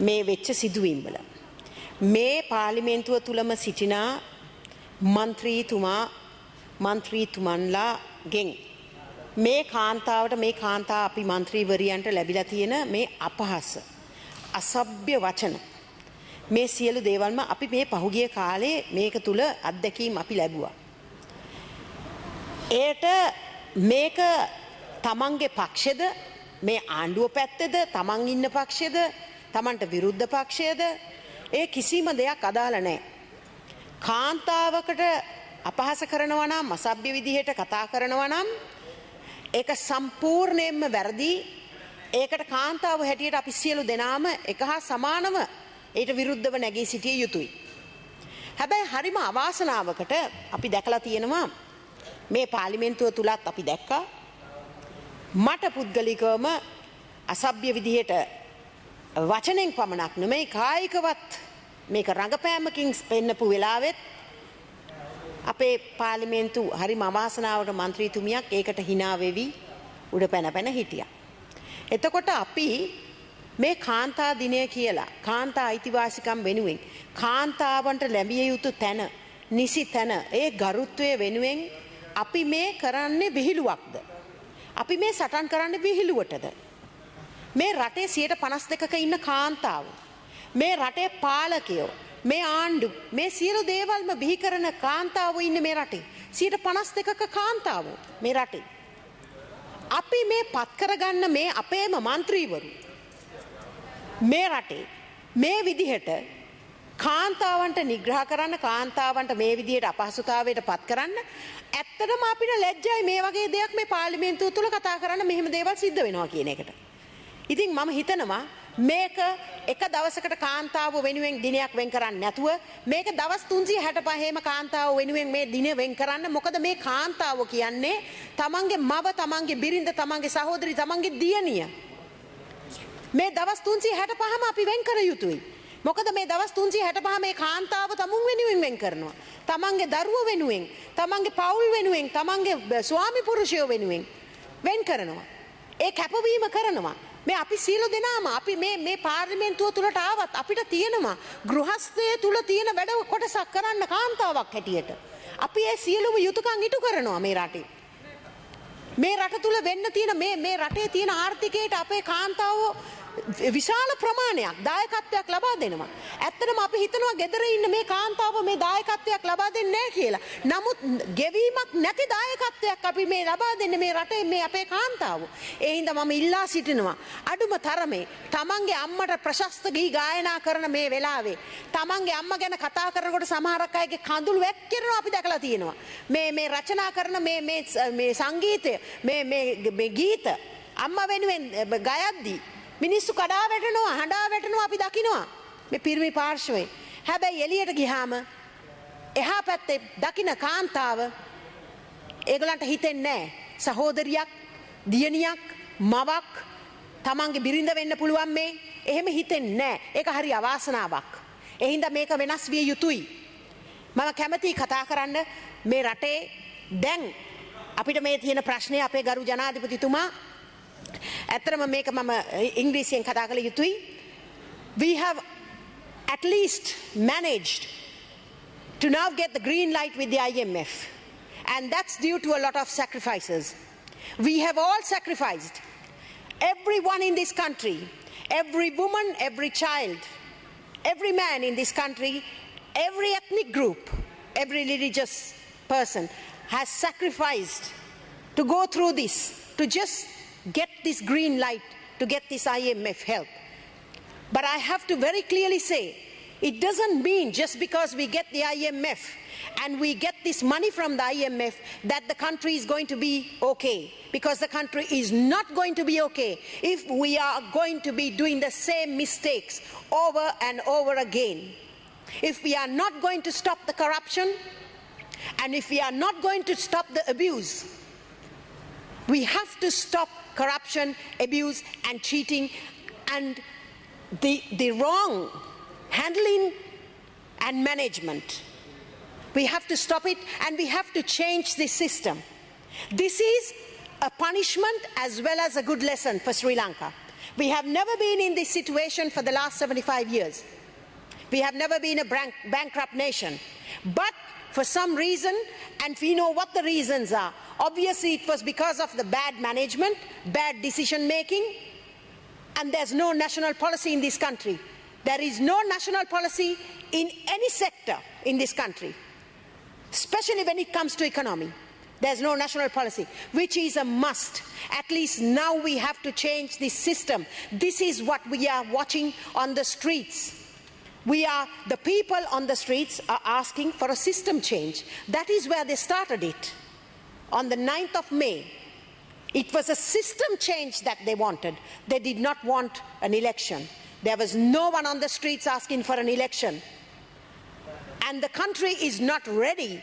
මේ වෙච්ච සිදුවීම් වල. මේ පාර්ලිමේන්තුව තුලම සිටිනා මන්ත්‍රීතුමන්ලාගෙන් මේ කාන්තාවට මේ කාන්තා අපි මන්ත්‍රීවරියන්ට ලැබිලා තියෙන මේ අපහාස අසභ්‍ය වචන මේ සියලු දේවල්ම අපි මේ පහුගිය කාලේ මේක තුල අත්දැකීම් අපි ලැබුවා. ඒට මේක තමන්ගේ පක්ෂෙද මේ ආණ්ඩුව පැත්තේද තමන් ඉන්න පක්ෂෙද තමන්ට විරුද්ධ පක්ෂයේද ඒ කිසිම දෙයක් අදාළ නැහැ. කාන්තාවකට අපහාස කරනවා නම් අසභ්‍ය විදිහට කතා කරනවා නම් ඒක සම්පූර්ණයෙන්ම වැරදි. ඒකට කාන්තාව හැටියට අපි සියලු දෙනාම එක හා සමානව ඊට විරුද්ධව නැගී සිටිය යුතුයි. හැබැයි හරිම අවාසනාවකට අපි දැකලා තියෙනවා මේ පාර්ලිමේන්තුව තුලත් අපි දැක්කා මට පුද්ගලිකවම අසභ්‍ය විදිහට වචනෙන් පමණක් නෙමෙයි කායිකවත් මේක රංගපෑමකින් පෙන්නපු වෙලාවෙත් අපේ පාර්ලිමේන්තු හරිම අවාසනාවට മന്ത്രിතුමියක් ඒකට hina වෙවි උඩ පැන හිටියා. එතකොට අපි මේ කාන්තා දිනය කියලා කාන්තා අයිතිවාසිකම් වෙනුවෙන් කාන්තාවන්ට ලැබිය යුතු තැන නිසි තැන ඒ ගරුත්වය වෙනුවෙන් අපි මේ කරන්නේ විහිළුවක්ද? අපි මේ සටන් කරන්නේ විහිළුවටද? මේ රටේ 52%ක ඉන්න කාන්තාව මේ රටේ පාලකයෝ මේ ආණ්ඩු මේ සියලු දේවල්ම බිහි කරන කාන්තාවෝ ඉන්නේ මේ රටේ 52%ක කාන්තාවෝ මේ රටේ අපි මේ පත් කරගන්න මේ අපේම മന്ത്രിවරු මේ රටේ මේ විදිහට කාන්තාවන්ට නිග්‍රහ කරන්න කාන්තාවන්ට මේ විදිහට අපහසුතාවයට පත් කරන්න ඇත්තටම අපිට ලැජ්ජයි මේ වගේ දෙයක් මේ පාර්ලිමේන්තුව තුල කතා කරන්න මෙහෙම දේවල් සිද්ධ වෙනවා කියන එකට. ඉතින් මම හිතනවා මේක එක දවසකට කාන්තාව වෙනුවෙන් දිනයක් වෙන් කරන්නේ නැතුව මේක දවස් 365ෙම කාන්තාව වෙනුවෙන් මේ දින වෙන් කරන්න. මොකද මේ කාන්තාව කියන්නේ තමන්ගේ මව තමන්ගේ බිරිඳ තමන්ගේ සහෝදරි තමන්ගේ දියණිය. මේ දවස් 365ම අපි වෙන් කර යුතුයි. මොකද මේ දවස් 365 මේ කාන්තාව තමුන් වෙනුවෙන් වෙන් කරනවා. තමන්ගේ දරුවෝ වෙනුවෙන්, තමන්ගේ පවුල් වෙනුවෙන්, තමන්ගේ ස්වාමි පුරුෂයෝ වෙනුවෙන් වෙන් කරනවා. ඒ කැපවීම කරනවා. මේ අපි සියලු දෙනාම අපි මේ පාර්ලිමේන්තුව තුලට ආවත් අපිට තියෙනවා ගෘහස්ථය තුල තියෙන වැඩ කොටසක් කරන්න කාන්තාවක් හැටියට. අපි ඒ සියලුම යුතුයකම් ඉටු කරනවා මේ රටේ. මේ රට තුල වෙන්න තියෙන මේ රටේ තියෙන ආර්ථිකයට අපේ කාන්තාවෝ විශාල ප්‍රමාණයක් දායකත්වයක් ලබා දෙනවා. ඇත්තටම අපි හිතනවා ගෙදර ඉන්න මේ කාන්තාව මේ දායකත්වයක් ලබා දෙන්නේ නැහැ කියලා. නමුත් ගෙවීමක් නැති දායකත්වයක් අපි මේ ලබා දෙන්නේ මේ රටේ මේ අපේ කාන්තාවෝ. ඒ හින්දා මම ඉල්ලා සිටිනවා අඩුම තරමේ තමන්ගේ අම්මට ප්‍රශස්ත ගී ගායනා කරන මේ වෙලාවේ තමන්ගේ අම්මා ගැන කතා කරනකොට සමහරක් අයගේ කඳුළු වැක්කිරෙනවා අපි දැකලා තියෙනවා. මේ රචනා කරන මේ සංගීතය මේ ගීත අම්මා වෙනුවෙන් ගයද්දී මිනිස්සු කඩා වැටෙනවා හඬා වැටෙනවා අපි දකිනවා මේ පිරිමි පාර්ශවයේ. හැබැයි එළියට ගියාම එහා පැත්තේ දකින්න කාන්තාව ඒගලන්ට හිතෙන්නේ නැහැ සහෝදරියක් දියණියක් මවක් තමන්ගේ බිරිඳ වෙන්න පුළුවන් මේ එහෙම හිතෙන්නේ නැහැ. ඒක හරි අවාසනාවක්. ඒ හින්දා මේක වෙනස් විය යුතුයි. මම කැමතියි කතා කරන්න මේ රටේ දැන් අපිට මේ තියෙන ප්‍රශ්නේ අපේ ගරු ජනාධිපතිතුමා ඇත්තටම මේක මම ඉංග්‍රීසියෙන් කතා කළ යුතුයි. We have at least managed to now get the green light with the IMF, and that's due to a lot of sacrifices. We have all sacrificed. Everyone in this country, every woman, every child, every man in this country, every ethnic group, every religious person has sacrificed to go through this, to just get this green light, to get this IMF help. But I have to very clearly say, it doesn't mean just because we get the IMF and we get this money from the IMF that the country is going to be okay. Because the country is not going to be okay if we are going to be doing the same mistakes over and over again. If we are not going to stop the corruption and if we are not going to stop the abuse, we have to stop corruption, abuse and cheating and the wrong handling and management. We have to stop it and we have to change this system. This is a punishment as well as a good lesson for Sri Lanka. We have never been in this situation for the last 75 years. We have never been a bankrupt nation. But for some reason, and we know what the reasons are, obviously it was because of the bad management, bad decision making, and there's no national policy in this country. There is no national policy in any sector in this country, especially when it comes to economy. There's no national policy, which is a must. At least now we have to change this system. This is what we are watching on the streets. The people on the streets are asking for a system change. That is where they started it. On the 9th of May, it was a system change that they wanted. They did not want an election. There was no one on the streets asking for an election. And the country is not ready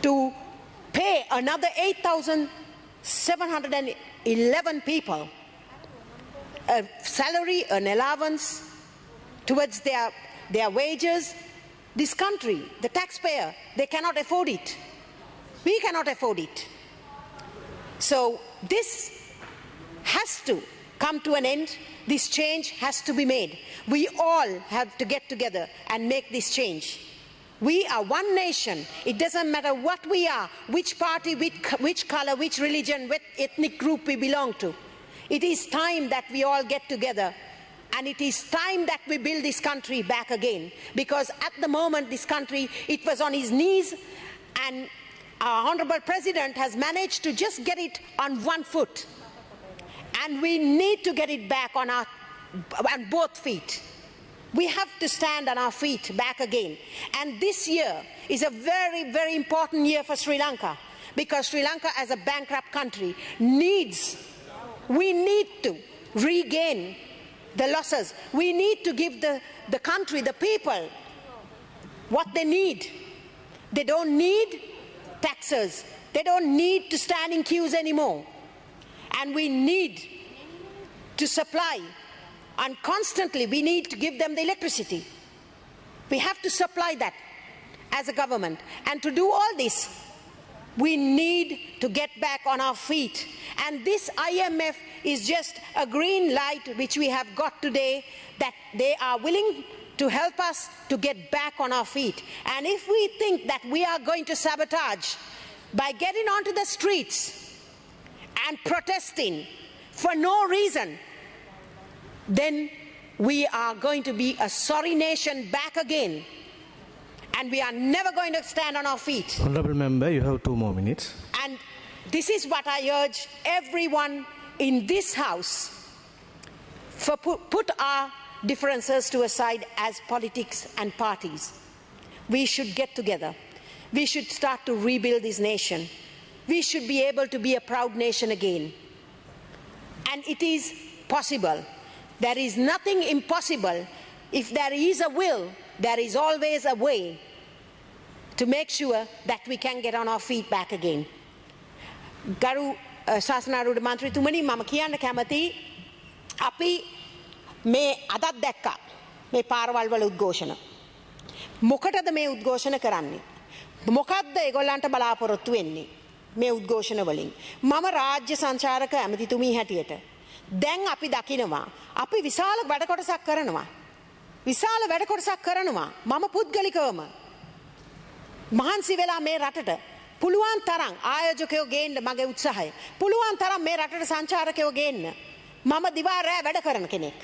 to pay another 8,711 people a salary, an allowance towards their wages. This country, the taxpayer, they cannot afford it. We cannot afford it. So this has to come to an end. This change has to be made. We all have to get together and make this change. We are one nation. It doesn't matter what we are, which party, which color, which religion, what ethnic group we belong to. It is time that we all get together, and it is time that we build this country back again. Because at the moment, this country, it was on its knees, and our Honorable President has managed to just get it on one foot. And we need to get it back on both feet. We have to stand on our feet back again. And this year is a very, very important year for Sri Lanka, because Sri Lanka as a bankrupt country we need to regain the losses. We need to give the country, the people, what they need. They don't need taxes. They don't need to stand in queues anymore. And we need to supply. And constantly we need to give them the electricity. We have to supply that as a government. And to do all this, we need to get back on our feet. And this IMF is just a green light which we have got today, that they are willing to help us to get back on our feet. And if we think that we are going to sabotage by getting onto the streets and protesting for no reason, then we are going to be a sorry nation back again. And we are never going to stand on our feet. Honourable Member, you have 2 more minutes. And this is what I urge everyone in this House, for put our differences to aside as politics and parties. We should get together. We should start to rebuild this nation. We should be able to be a proud nation again. And it is possible. There is nothing impossible. If there is a will, there is always a way to make sure that we can get on our feet back again. Garu Sasanaruda Mantritumani මම කියන්න කැමති අපි මේ අදත් දැක්කා මේ පාරවල් වල උද්ඝෝෂණ. මොකටද මේ උද්ඝෝෂණ කරන්නේ? මොකක්ද ඒගොල්ලන්ට බලාපොරොත්තු වෙන්නේ මේ උද්ඝෝෂණ වලින්? මම රාජ්‍ය සංචාරක ඇමතිතුමී හැටියට දැන් අපි දකිනවා අපි විශාල වැඩ කොටසක් කරනවා. විශාල වැඩ කොටසක් කරනවා. මම පුද්ගලිකවම මහන්සි වෙලා මේ රටට පුළුවන් තරම් ආයෝජකයෝ ගේන්න මගේ උත්සාහය. පුළුවන් තරම් මේ රටට සංචාරකයෝ ගේන්න. මම දිවා රෑ වැඩ කරන කෙනෙක්.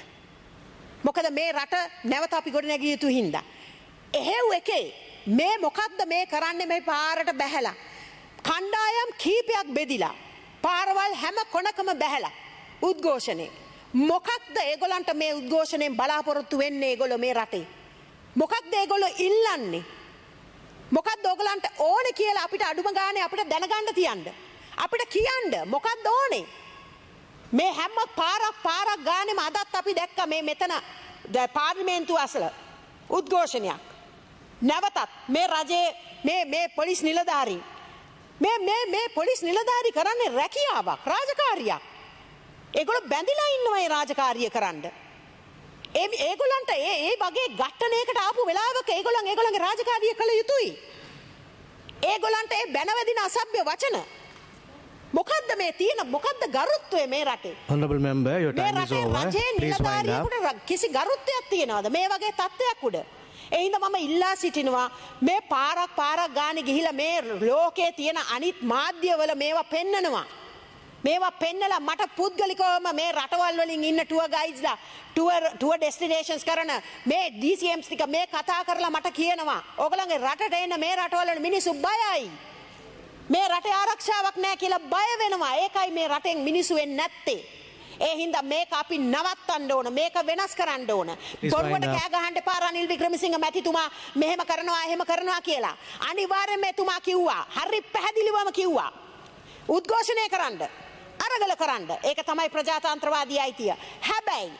මොකද මේ රට නැවත අපි ගොඩනැගිය යුතු හින්දා. එහෙව් එකේ මේ මොකද්ද මේ කරන්නේ? මේ පාරට බැහැලා කණ්ඩායම් කීපයක් බෙදිලා පාරවල් හැම කොනකම බැහැලා උද්ඝෝෂණේ. මොකක්ද ඒගොල්ලන්ට මේ උද්ඝෝෂණයෙන් බලාපොරොත්තු වෙන්නේ? ඒගොල්ලෝ මේ රටේ මොකක්ද ඒගොල්ලෝ ඉල්ලන්නේ? මොකක්ද ඕගොල්ලන්ට ඕනේ කියලා අපිට අඩුම ගානේ අපිට දැනගන්න තියන්න. අපිට කියන්න මොකක්ද ඕනේ? මේ හැම පාරක් ගානේම අදත් අපි දැක්ක මේ මෙතන පාර්ලිමේන්තුව අසල උද්ඝෝෂණයක්. නැවතත් මේ රජයේ මේ පොලිස් නිලධාරීන් මේ පොලිස් නිලධාරී කරන්නේ රැකියාවක්, රාජකාරියක්. ඒගොල්ලෝ බැඳිලා ඉන්නවා ඒ රාජකාරිය කරන්න. ඒගොල්ලන්ට ඒ වගේ ඝට්ටනයකට ආපු වෙලාවක ඒගොල්ලන්ගේ රාජකාරිය කළ යුතුයි. ඒගොල්ලන්ට ඒ බැනවැදින අසභ්‍ය වචන මොකද්ද මේ තියෙන මොකද්ද ගරුත්වය මේ රටේ? Honorable member, your මේ time is රටේ over. රජේ Please wind up. නිලධාරියෙකුට කිසි ගරුත්වයක් තියනවද මේ වගේ තත්ත්වයක් උඩ? ඒ හින්දා මම ඉල්ලා සිටිනවා මේ පාරක් ගානේ ගිහිලා මේ ලෝකයේ තියෙන අනිත් මාධ්‍යවල මේවා පෙන්නනවා. මේවා පෙන්නලා මට පුද්ගලිකවම මේ රටවල් වලින් ඉන්න ටුවර් ගයිඩ්ස්ලා ටුවර් ඩෙස්ටිනේෂන්ස් කරන මේ DCMs ටික මේ කතා කරලා මට කියනවා ඕගොල්ලන්ගේ රටට එන මේ රටවල මිනිස්සු බයයි. මේ රටේ ආරක්ෂාවක් නැහැ කියලා බය වෙනවා. ඒකයි මේ රටෙන් මිනිස්සු එන්නේ නැත්තේ. ඒ හින්දා මේක අපි නවත්තන්න ඕන. මේක වෙනස් කරන්න ඕන. බොරුවට කෑ ගහන්න එපා රනිල් වික්‍රමසිංහ මැතිතුමා මෙහෙම කරනවා කියලා. අනිවාර්යයෙන්ම එතුමා කිව්වා. හරි පැහැදිලිවම කිව්වා. උද්ඝෝෂණය කරන්න. අරගල කරන්න. ඒක තමයි ප්‍රජාතන්ත්‍රවාදී අයිතිය. හැබැයි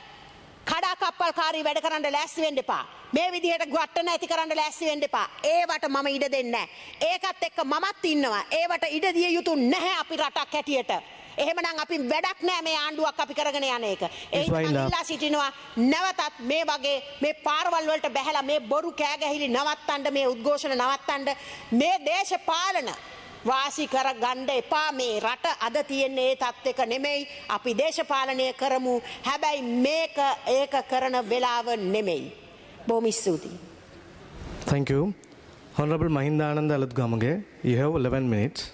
කඩාකප්පල්කාරී වැඩ කරන්න ලෑස්ති වෙන්න එපා. මේ විදිහට ගොට්ටන ඇති කරන්න ලෑස්ති වෙන්න එපා. ඒවට මම ඉඩ දෙන්නේ නැහැ. ඒකත් එක්ක මමත් ඉන්නවා. ඒවට ඉඩ දිය යුතු නැහැ අපි රටක් හැටියට. එහෙමනම් අපි වැඩක් නැහැ මේ ආණ්ඩුවක් අපි කරගෙන යන එක. ඒ ඉල්ලා සිටිනවා නැවතත් මේ වගේ මේ පාරවල් වලට බැහැලා මේ බොරු කෑ ගැහිලි නවත්තන්න මේ උද්ඝෝෂණ නවත්තන්න මේ දේශපාලන වාසි කර ගන්න එපා. මේ රට අද තියෙන්නේ ඒ තත්ත්වයක නෙමෙයි. අපි දේශපාලනය කරමු. හැබැයි මේක ඒක කරන වෙලාව නෙමෙයි. බොහොම ස්තුතියි. Thank you. Honorable Mahinda Ananda Aluthgamage, you have 11 minutes.